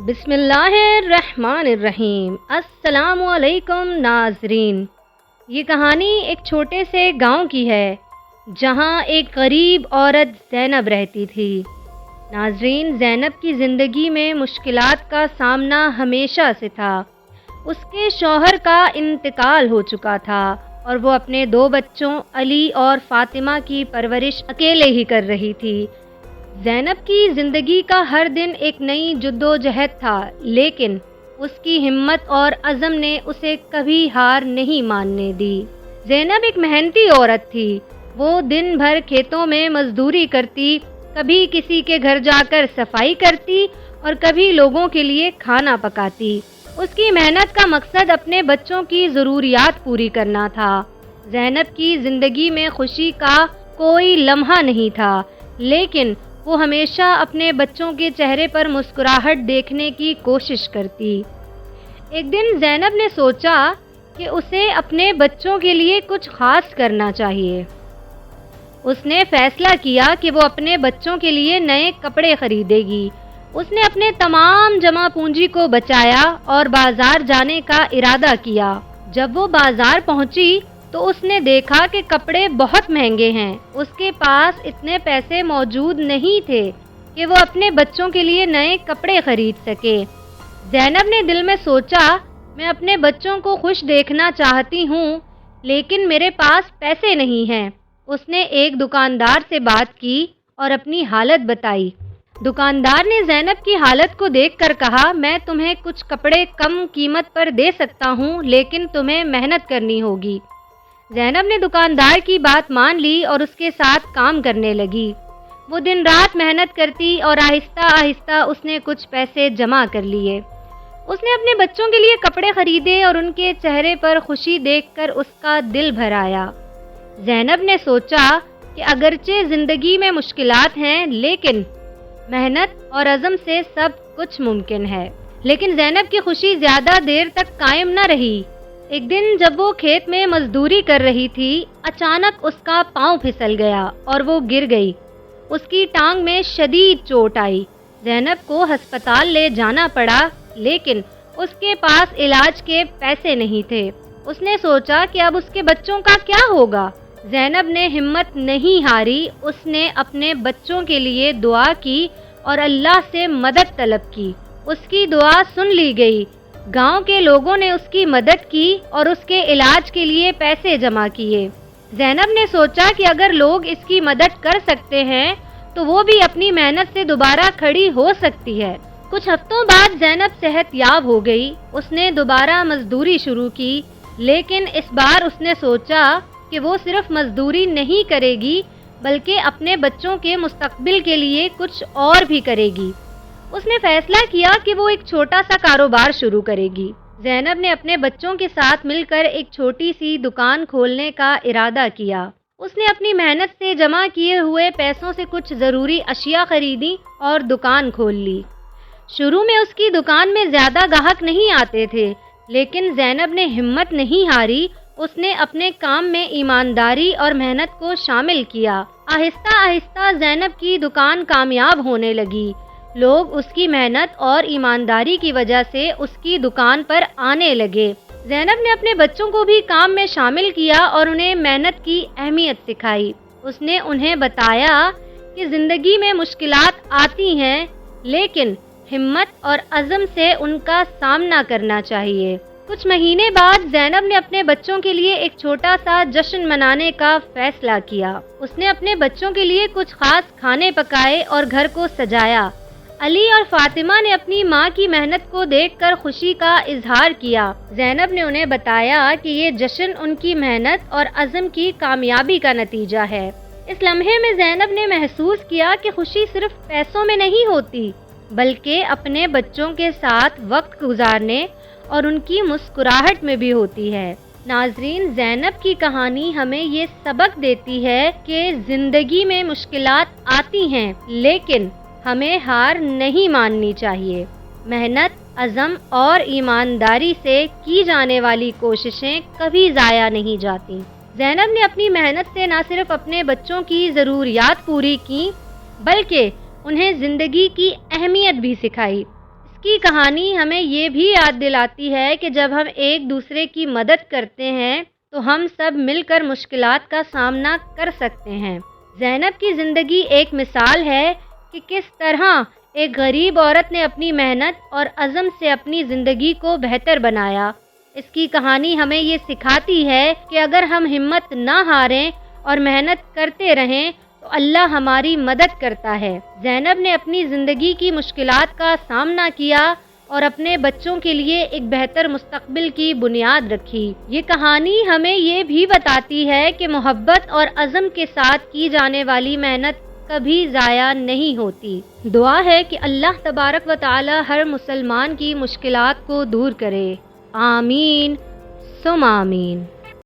بسم اللہ الرحمن الرحیم۔ السلام علیکم ناظرین، یہ کہانی ایک چھوٹے سے گاؤں کی ہے جہاں ایک غریب عورت زینب رہتی تھی۔ ناظرین، زینب کی زندگی میں مشکلات کا سامنا ہمیشہ سے تھا۔ اس کے شوہر کا انتقال ہو چکا تھا اور وہ اپنے 2 بچوں علی اور فاطمہ کی پرورش اکیلے ہی کر رہی تھی۔ زینب کی زندگی کا ہر دن ایک نئی جدوجہد تھا، لیکن اس کی ہمت اور عزم نے اسے کبھی ہار نہیں ماننے دی۔ زینب ایک محنتی عورت تھی۔ وہ دن بھر کھیتوں میں مزدوری کرتی، کبھی کسی کے گھر جا کر صفائی کرتی اور کبھی لوگوں کے لیے کھانا پکاتی۔ اس کی محنت کا مقصد اپنے بچوں کی ضروریات پوری کرنا تھا۔ زینب کی زندگی میں خوشی کا کوئی لمحہ نہیں تھا، لیکن وہ ہمیشہ اپنے بچوں کے چہرے پر مسکراہٹ دیکھنے کی کوشش کرتی۔ ایک دن زینب نے سوچا کہ اسے اپنے بچوں کے لیے کچھ خاص کرنا چاہیے۔ اس نے فیصلہ کیا کہ وہ اپنے بچوں کے لیے نئے کپڑے خریدے گی۔ اس نے اپنے تمام جمع پونجی کو بچایا اور بازار جانے کا ارادہ کیا۔ جب وہ بازار پہنچی تو اس نے دیکھا کہ کپڑے بہت مہنگے ہیں۔ اس کے پاس اتنے پیسے موجود نہیں تھے کہ وہ اپنے بچوں کے لیے نئے کپڑے خرید سکے۔ زینب نے دل میں سوچا، میں اپنے بچوں کو خوش دیکھنا چاہتی ہوں، لیکن میرے پاس پیسے نہیں ہیں۔ اس نے ایک دکاندار سے بات کی اور اپنی حالت بتائی۔ دکاندار نے زینب کی حالت کو دیکھ کر کہا، میں تمہیں کچھ کپڑے کم قیمت پر دے سکتا ہوں، لیکن تمہیں محنت کرنی ہوگی۔ زینب نے دکاندار کی بات مان لی اور اس کے ساتھ کام کرنے لگی۔ وہ دن رات محنت کرتی اور آہستہ آہستہ اس نے کچھ پیسے جمع کر لیے۔ اس نے اپنے بچوں کے لیے کپڑے خریدے اور ان کے چہرے پر خوشی دیکھ کر اس کا دل بھر آیا۔ زینب نے سوچا کہ اگرچہ زندگی میں مشکلات ہیں، لیکن محنت اور عزم سے سب کچھ ممکن ہے۔ لیکن زینب کی خوشی زیادہ دیر تک قائم نہ رہی۔ ایک دن جب وہ کھیت میں مزدوری کر رہی تھی، اچانک اس کا پاؤں پھسل گیا اور وہ گر گئی۔ اس کی ٹانگ میں شدید چوٹ آئی۔ زینب کو ہسپتال لے جانا پڑا، لیکن اس کے پاس علاج کے پیسے نہیں تھے۔ اس نے سوچا کہ اب اس کے بچوں کا کیا ہوگا۔ زینب نے ہمت نہیں ہاری۔ اس نے اپنے بچوں کے لیے دعا کی اور اللہ سے مدد طلب کی۔ اس کی دعا سن لی گئی۔ گاؤں کے لوگوں نے اس کی مدد کی اور اس کے علاج کے لیے پیسے جمع کیے۔ زینب نے سوچا کہ اگر لوگ اس کی مدد کر سکتے ہیں تو وہ بھی اپنی محنت سے دوبارہ کھڑی ہو سکتی ہے۔ کچھ ہفتوں بعد زینب صحت یاب ہو گئی۔ اس نے دوبارہ مزدوری شروع کی، لیکن اس بار اس نے سوچا کہ وہ صرف مزدوری نہیں کرے گی بلکہ اپنے بچوں کے مستقبل کے لیے کچھ اور بھی کرے گی۔ اس نے فیصلہ کیا کہ وہ ایک چھوٹا سا کاروبار شروع کرے گی۔ زینب نے اپنے بچوں کے ساتھ مل کر ایک چھوٹی سی دکان کھولنے کا ارادہ کیا۔ اس نے اپنی محنت سے جمع کیے ہوئے پیسوں سے کچھ ضروری اشیاء خریدی اور دکان کھول لی۔ شروع میں اس کی دکان میں زیادہ گاہک نہیں آتے تھے، لیکن زینب نے ہمت نہیں ہاری۔ اس نے اپنے کام میں ایمانداری اور محنت کو شامل کیا۔ آہستہ آہستہ زینب کی دکان کامیاب ہونے لگی۔ لوگ اس کی محنت اور ایمانداری کی وجہ سے اس کی دکان پر آنے لگے۔ زینب نے اپنے بچوں کو بھی کام میں شامل کیا اور انہیں محنت کی اہمیت سکھائی۔ اس نے انہیں بتایا کہ زندگی میں مشکلات آتی ہیں، لیکن ہمت اور عزم سے ان کا سامنا کرنا چاہیے۔ کچھ مہینے بعد زینب نے اپنے بچوں کے لیے ایک چھوٹا سا جشن منانے کا فیصلہ کیا۔ اس نے اپنے بچوں کے لیے کچھ خاص کھانے پکائے اور گھر کو سجایا۔ علی اور فاطمہ نے اپنی ماں کی محنت کو دیکھ کر خوشی کا اظہار کیا۔ زینب نے انہیں بتایا کہ یہ جشن ان کی محنت اور عزم کی کامیابی کا نتیجہ ہے۔ اس لمحے میں زینب نے محسوس کیا کہ خوشی صرف پیسوں میں نہیں ہوتی، بلکہ اپنے بچوں کے ساتھ وقت گزارنے اور ان کی مسکراہٹ میں بھی ہوتی ہے۔ ناظرین، زینب کی کہانی ہمیں یہ سبق دیتی ہے کہ زندگی میں مشکلات آتی ہیں، لیکن ہمیں ہار نہیں ماننی چاہیے۔ محنت، عزم اور ایمانداری سے کی جانے والی کوششیں کبھی ضائع نہیں جاتی۔ زینب نے اپنی محنت سے نہ صرف اپنے بچوں کی ضروریات پوری کی، بلکہ انہیں زندگی کی اہمیت بھی سکھائی۔ اس کی کہانی ہمیں یہ بھی یاد دلاتی ہے کہ جب ہم ایک دوسرے کی مدد کرتے ہیں تو ہم سب مل کر مشکلات کا سامنا کر سکتے ہیں۔ زینب کی زندگی ایک مثال ہے کہ کس طرح ایک غریب عورت نے اپنی محنت اور عزم سے اپنی زندگی کو بہتر بنایا۔ اس کی کہانی ہمیں یہ سکھاتی ہے کہ اگر ہم ہمت نہ ہاریں اور محنت کرتے رہیں تو اللہ ہماری مدد کرتا ہے۔ زینب نے اپنی زندگی کی مشکلات کا سامنا کیا اور اپنے بچوں کے لیے ایک بہتر مستقبل کی بنیاد رکھی۔ یہ کہانی ہمیں یہ بھی بتاتی ہے کہ محبت اور عزم کے ساتھ کی جانے والی محنت کبھی ضائع نہیں ہوتی۔ دعا ہے کہ اللہ تبارک و تعالی ہر مسلمان کی مشکلات کو دور کرے۔ آمین ثم آمین۔